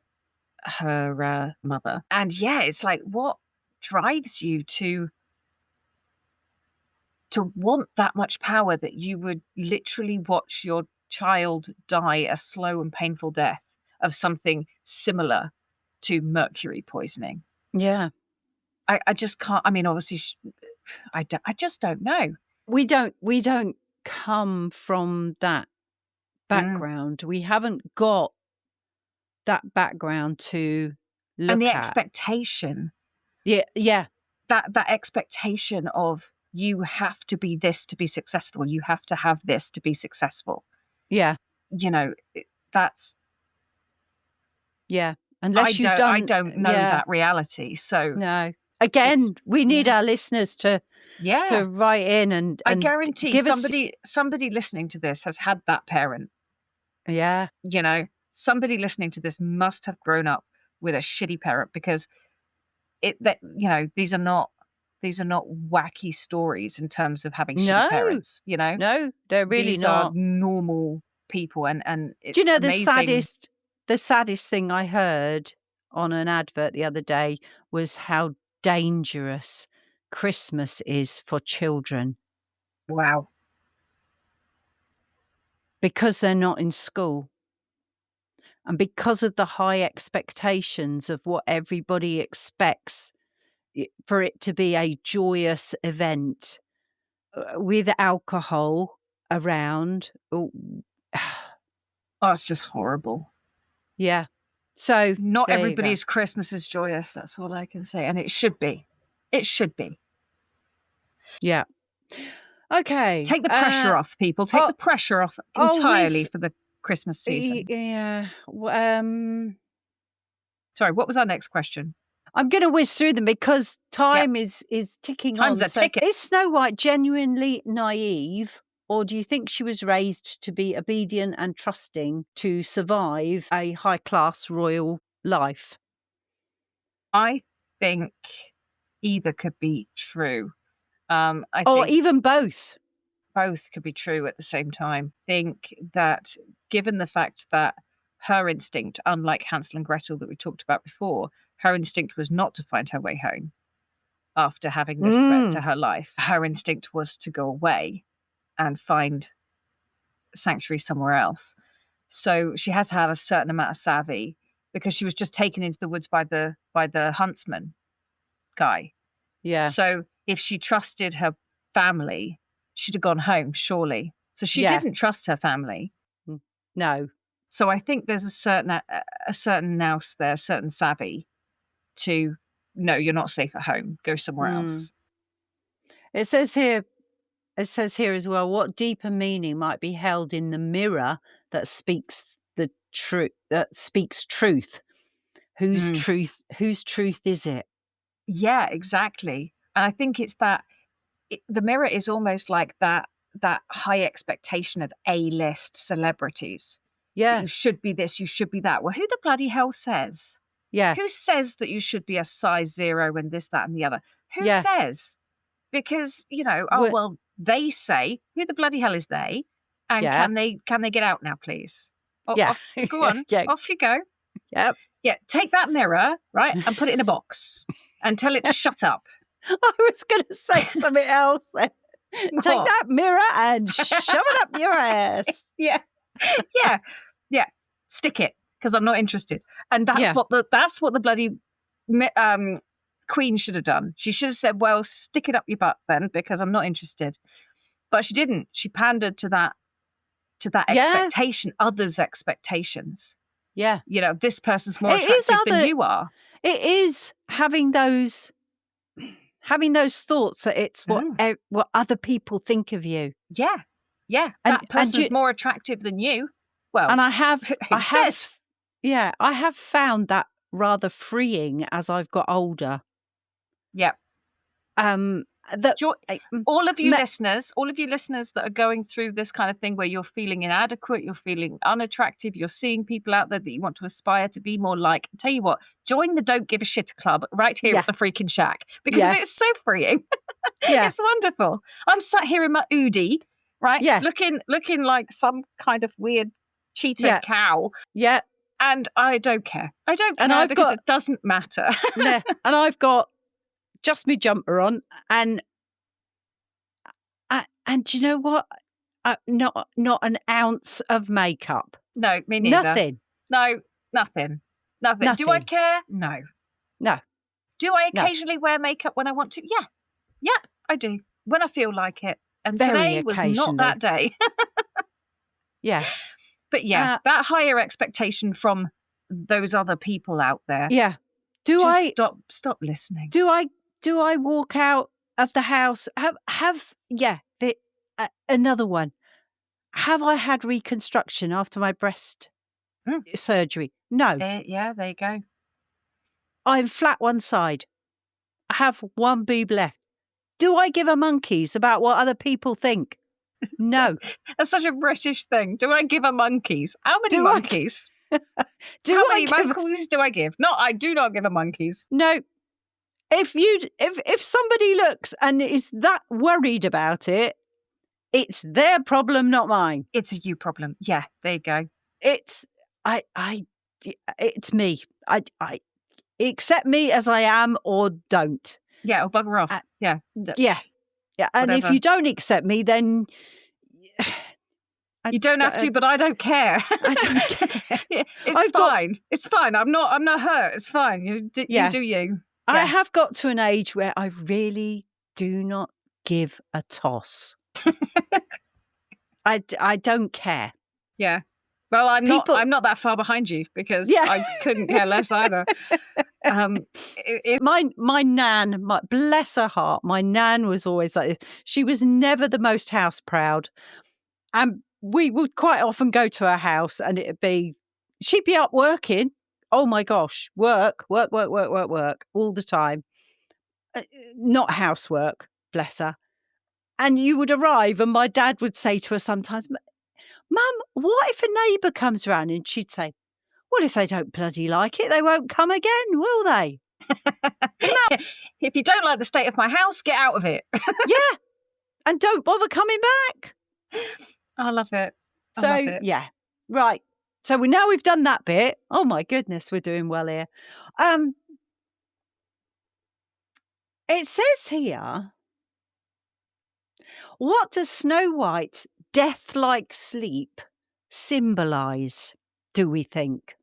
her mother. And yeah, it's like, what drives you to want that much power that you would literally watch your child die a slow and painful death of something similar to mercury poisoning? Yeah. I just can't. I mean, obviously, I just don't know. We don't come from that background. We haven't got that background to look And the at. expectation. Yeah. That expectation of, you have to be this to be successful. You have to have this to be successful. Yeah. You know, that's... Yeah. Unless you've done... I don't know that reality. So no. Again, we need our listeners to write in and I guarantee give somebody listening to this has had that parent. Yeah. You know, somebody listening to this must have grown up with a shitty parent, because these are not wacky stories in terms of having shitty parents. You know, no, they're really these not. are normal people, and it's... Do you know amazing. the saddest thing I heard on an advert the other day was how dangerous Christmas is for children. Wow. Because they're not in school. And because of the high expectations of what everybody expects for it to be a joyous event with alcohol around. Oh, it's just horrible. Yeah. So not everybody's Christmas is joyous. That's all I can say. And it should be. It should be. Yeah. Okay. Take the pressure off, people. Take the pressure off entirely for the Christmas season. Yeah. Sorry, what was our next question? I'm going to whiz through them because time is ticking on. Time's a ticket. Is Snow White genuinely naive, or do you think she was raised to be obedient and trusting to survive a high-class royal life? I think either could be true. I or think even both. Both could be true at the same time. I think that given the fact that her instinct, unlike Hansel and Gretel that we talked about before, her instinct was not to find her way home after having this threat to her life. Her instinct was to go away and find sanctuary somewhere else. So she has to have a certain amount of savvy, because she was just taken into the woods by the huntsman guy. Yeah. So if she trusted her family, she'd have gone home, surely. So she didn't trust her family. No. So I think there's a certain nous there, a certain savvy to, no, you're not safe at home. Go somewhere else. It says here as well, what deeper meaning might be held in the mirror that speaks the truth, truth. Whose truth is it? Yeah, exactly. And I think it's that the mirror is almost like that high expectation of A-list celebrities. Yeah. You should be this, you should be that. Well, who the bloody hell says? Yeah. Who says that you should be a size 0 and this, that, and the other? Who says? Because, they say. Who the bloody hell is they? And can they get out now, please? Off, go on. Off you go. Yep. Yeah, take that mirror, right, and put it in a box and tell it to shut up. I was going to say something else then. Take that mirror and shove it up your ass. Yeah. Stick it, because I'm not interested. And that's what the bloody Queen should have done. She should have said, well, stick it up your butt then, because I'm not interested. But she didn't. She pandered to that expectation, others' expectations. Yeah. This person's more attractive than you are. It is having those thoughts that it's what other people think of you. Yeah. Yeah. That person's more attractive than you. Well, and I have found that rather freeing as I've got older. Yeah. All of you listeners that are going through this kind of thing where you're feeling inadequate, you're feeling unattractive, you're seeing people out there that you want to aspire to be more like, I'll tell you what, join the Don't Give a Shit Club right here at the Freakin Shack, because it's so freeing. It's wonderful. I'm sat here in my Oodie, right? Yeah. Looking like some kind of weird cheetah cow. Yeah. And I don't care. I don't And care I've because got- it doesn't matter. Yeah, and I've got just my jumper on, and do you know what? Not an ounce of makeup. No, me neither. Nothing. No, nothing. Nothing. Do I Nothing. care? No. No. Do I No. occasionally wear makeup when I want to? Yeah. Yeah, I do. When I feel like it. And Very today was not that day. Yeah. But yeah, that higher expectation from those other people out there. Yeah. Stop listening. Do I walk out of the house? Another one. Have I had reconstruction after my breast surgery? No. There you go. I'm flat one side. I have one boob left. Do I give a monkeys about what other people think? No. That's such a British thing. Do I give a monkeys? How many monkeys? How many monkeys do I give? No, I do not give a monkeys. No. If somebody looks and is that worried about it, it's their problem, not mine. It's a you problem. Yeah, there you go. It's me. I accept me as I am or don't. Yeah, or bugger off. Yeah. Yeah. And Whatever. if you don't accept me, then you don't have to, but I don't care. I don't care. It's fine. It's fine. I'm not hurt. It's fine. You do you. Yeah. I have got to an age where I really do not give a toss. I don't care. Yeah. Well, I'm not that far behind you because I couldn't care less either. My nan, bless her heart, my nan was always like this. She was never the most house proud. And we would quite often go to her house and she'd be up working. Oh my gosh, work all the time. Not housework, bless her. And you would arrive and my dad would say to her sometimes, Mum, what if a neighbour comes around? And she'd say, well, if they don't bloody like it, they won't come again, will they? If you don't like the state of my house, get out of it. Yeah. And don't bother coming back. I love it. Yeah. Right. So now we've done that bit. Oh my goodness, we're doing well here. It says here, what does Snow White's death-like sleep symbolise, do we think?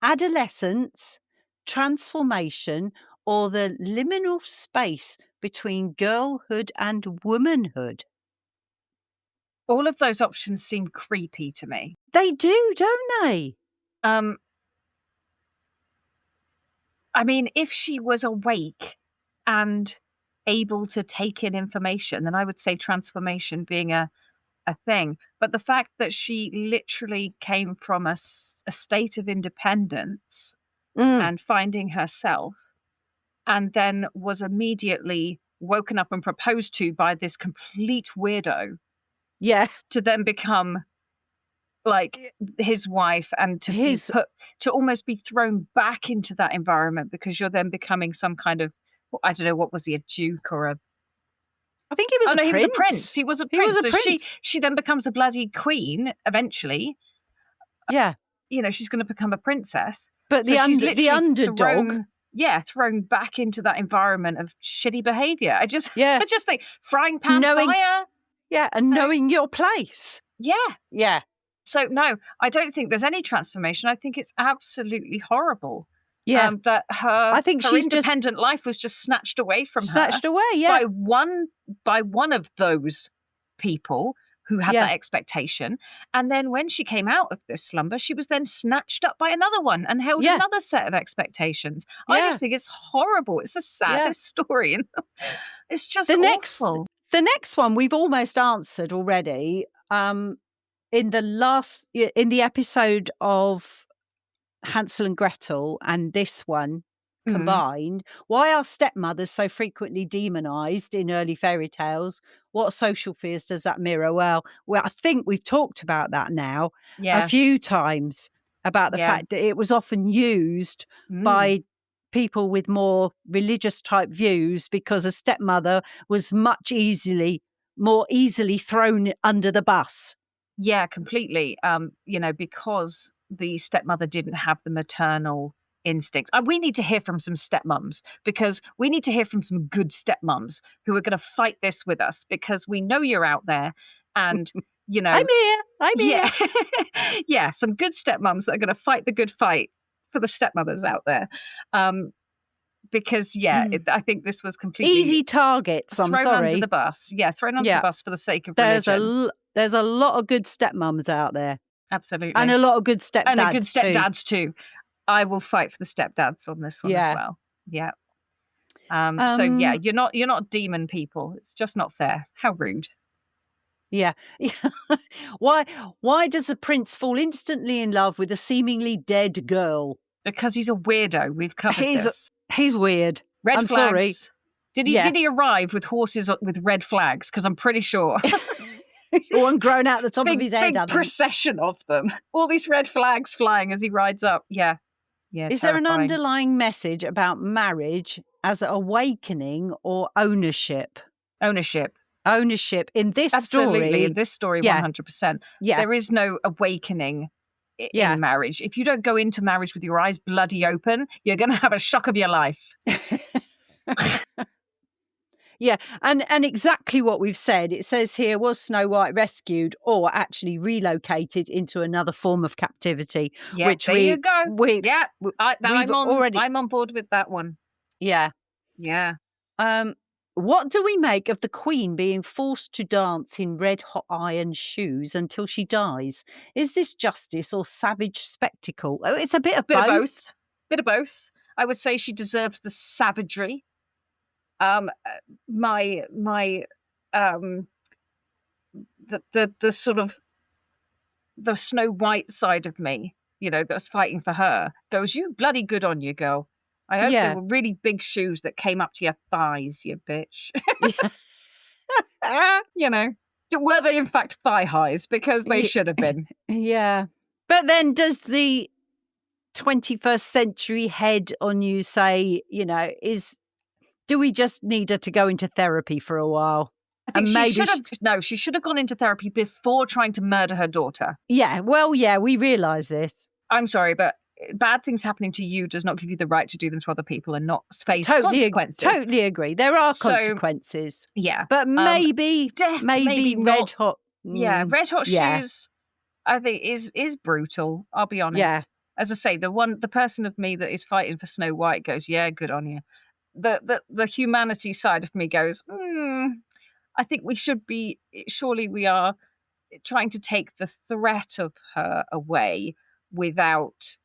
Adolescence, transformation, or the liminal space between girlhood and womanhood? All of those options seem creepy to me. They do, don't they? I mean, if she was awake and able to take in information, then I would say transformation being a thing. But the fact that she literally came from a state of independence and finding herself, and then was immediately woken up and proposed to by this complete weirdo. Yeah. To then become like his wife and to almost be thrown back into that environment because you're then becoming some kind of, I don't know, what was he, a duke or a... I think he was a prince. He was a prince. He was a prince. She then becomes a bloody queen eventually. Yeah. You know, she's going to become a princess. But the underdog... thrown back into that environment of shitty behaviour. I just think frying pan fire... Yeah, and knowing your place. Yeah. Yeah. So, no, I don't think there's any transformation. I think it's absolutely horrible. Yeah. That her independent life was just snatched away from her. Snatched away, yeah. By one of those people who had that expectation. And then when she came out of this slumber, she was then snatched up by another one and held another set of expectations. Yeah. I just think it's horrible. It's the saddest story. And it's just awful. The next one we've almost answered already. In the episode of Hansel and Gretel and this one combined, why are stepmothers so frequently demonized in early fairy tales? What social fears does that mirror? Well, I think we've talked about that now a few times about the fact that it was often used by people with more religious type views because a stepmother was more easily thrown under the bus. Yeah, completely. Because the stepmother didn't have the maternal instincts. We need to hear from some stepmoms, because we need to hear from some good stepmoms who are going to fight this with us, because we know you're out there, and I'm here. yeah, yeah, some good stepmoms that are going to fight the good fight for the stepmothers out there. Because I think this was completely easy targets. I'm thrown sorry. under the bus. Yeah, thrown under the bus for the sake of religion. There's a lot of good stepmums out there. Absolutely. And a lot of good stepdads and a good stepdads too. I will fight for the stepdads on this one as well. Yeah. So yeah, you're not demon people. It's just not fair. How rude. Yeah. Why does the prince fall instantly in love with a seemingly dead girl? Because he's a weirdo. We've covered this. He's weird. Red flags. Sorry. Did he arrive with horses with red flags? Because I'm pretty sure. One grown out the top of his head. Big procession of them. All these red flags flying as he rides up. Yeah. Yeah. Is there an underlying message about marriage as awakening or ownership? Ownership in this story. In this story, 100%. Yeah. There is no awakening in marriage. If you don't go into marriage with your eyes bloody open, you're going to have a shock of your life. Yeah, and exactly what we've said. It says here, was Snow White rescued or actually relocated into another form of captivity? Yeah, which you go. I'm on board with that one. Yeah. Yeah. What do we make of the Queen being forced to dance in red-hot iron shoes until she dies? Is this justice or savage spectacle? Oh, it's a bit of both. Bit of both. I would say she deserves the savagery. The sort of the Snow White side of me, that's fighting for her, goes, you bloody good on you, girl. I hope they were really big shoes that came up to your thighs, you bitch. Were they in fact thigh highs? Because they should have been. Yeah. But then does the 21st century head on you say, do we just need her to go into therapy for a while? I think she should have gone into therapy before trying to murder her daughter. Yeah, well, yeah, we realise this. I'm sorry, but bad things happening to you does not give you the right to do them to other people and not face consequences. Totally agree. There are consequences. Yeah. But maybe red hot. Red hot shoes, I think, is brutal. I'll be honest. Yeah. As I say, the person of me that is fighting for Snow White goes, yeah, good on you. The humanity side of me goes, I think surely we are trying to take the threat of her away without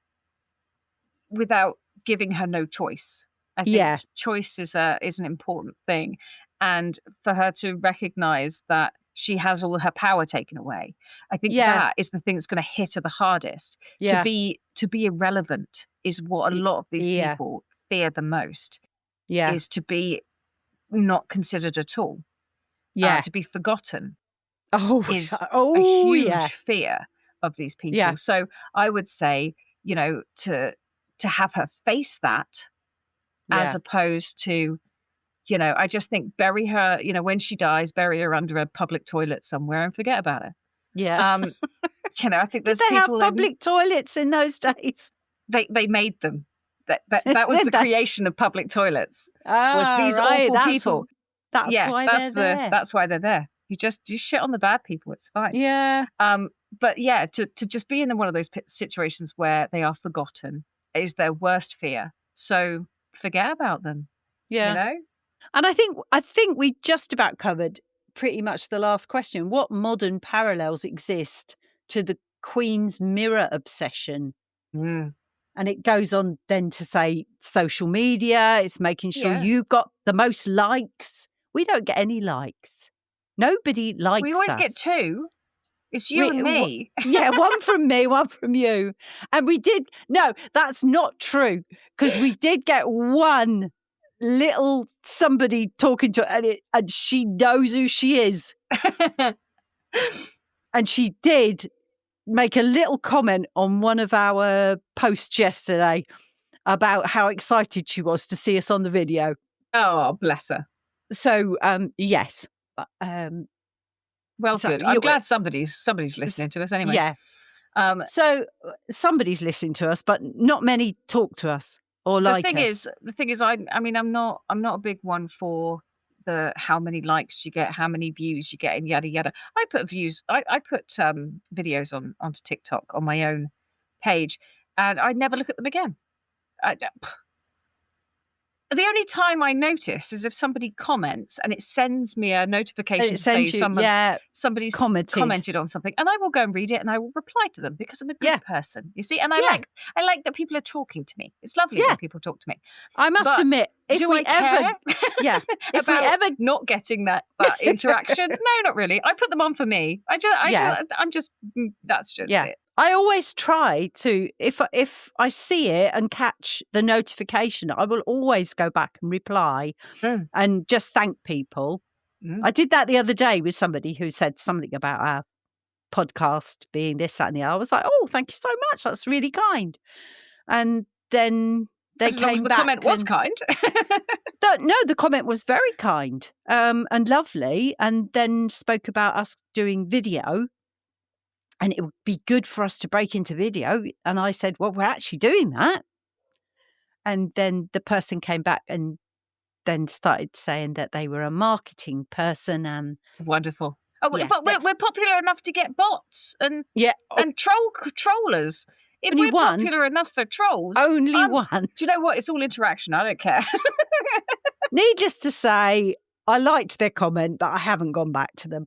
giving her no choice. I think choice is an important thing. And for her to recognize that she has all her power taken away, I think that is the thing that's going to hit her the hardest. To be irrelevant is what a lot of these people fear the most. Yeah. Is to be not considered at all. Yeah. To be forgotten is a huge fear of these people. Yeah. So I would say, to have her face that as opposed to, I just think bury her, when she dies, bury her under a public toilet somewhere and forget about her. Yeah. I think there's people have public toilets in those days? They made them. That was the creation of public toilets. Was these awful people? That's why they're there. That's why they're there. You shit on the bad people. It's fine. Yeah. But yeah, to just be in one of those situations where they are forgotten is their worst fear. So forget about them. Yeah. And I think we just about covered pretty much the last question. What modern parallels exist to the Queen's mirror obsession? And it goes on then to say social media, it's making sure you've got the most likes. We don't get any likes. Nobody likes us. We always get two. It's you and me. One from me, one from you. And that's not true. Because we did get one little somebody talking to her and she knows who she is. And she did make a little comment on one of our posts yesterday about how excited she was to see us on the video. Oh, bless her. So, yes. Well, So good. I'm you- glad somebody's listening to us anyway. Yeah. So somebody's listening to us, but not many talk to us or like us. The thing is, I mean, I'm not a big one for the how many likes you get, how many views you get, and yada yada. I put videos onto TikTok on my own page, and I never look at them again. The only time I notice is if somebody comments and it sends me a notification to say somebody's commented on something, and I will go and read it and I will reply to them because I'm a good person, you see. And I like that people are talking to me. It's lovely when people talk to me. I must admit, if we ever not getting that interaction, no, not really. I put them on for me. That's just it. I always try to, if I see it and catch the notification, I will always go back and reply and just thank people. I did that the other day with somebody who said something about our podcast being this, that and the other. I was like, oh, thank you so much. That's really kind. And then they came back. The comment was kind. No, the comment was very kind and lovely, and then spoke about us doing video. And it would be good for us to break into video. And I said, well, we're actually doing that. And then the person came back and then started saying that they were a marketing person. And wonderful. Oh, but we're popular enough to get bots and trollers. If we're popular enough for trolls. Only one. Do you know what? It's all interaction. I don't care. Needless to say, I liked their comment, but I haven't gone back to them.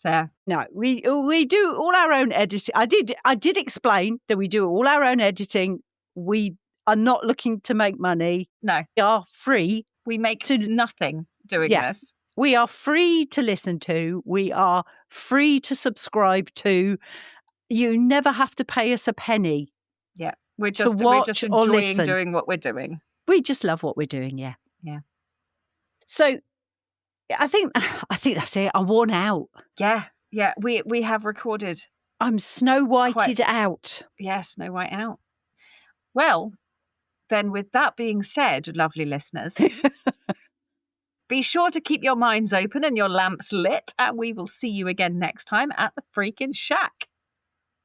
Fair. No, we do all our own editing. I did explain that we do all our own editing. We are not looking to make money. No. We are free. We make nothing doing this. We are free to listen to. We are free to subscribe to. You never have to pay us a penny. Yeah. We're just enjoying doing what we're doing. We just love what we're doing, yeah. Yeah. So I think that's it. I'm worn out. Yeah. Yeah. We have recorded. I'm Snow Whited out. Yeah, Snow White out. Well, then with that being said, lovely listeners, be sure to keep your minds open and your lamps lit, and we will see you again next time at the Freakin Shack.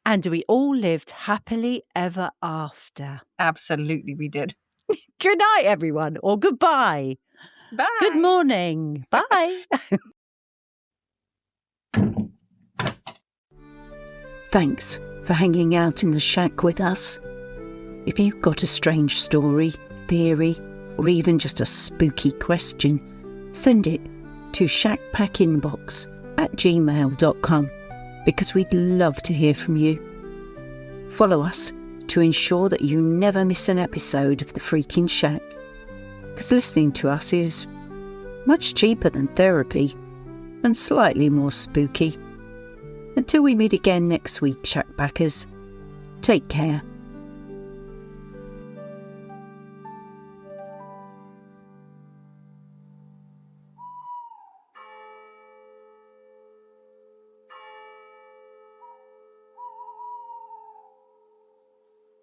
And we all lived happily ever after. Absolutely, we did. Good night, everyone, or goodbye. Bye. Good morning. Bye. Thanks for hanging out in the shack with us. If you've got a strange story, theory, or even just a spooky question, send it to shackpackinbox@gmail.com because we'd love to hear from you. Follow us to ensure that you never miss an episode of the Freakin Shack, because listening to us is much cheaper than therapy and slightly more spooky. Until we meet again next week, Shackpackers, take care.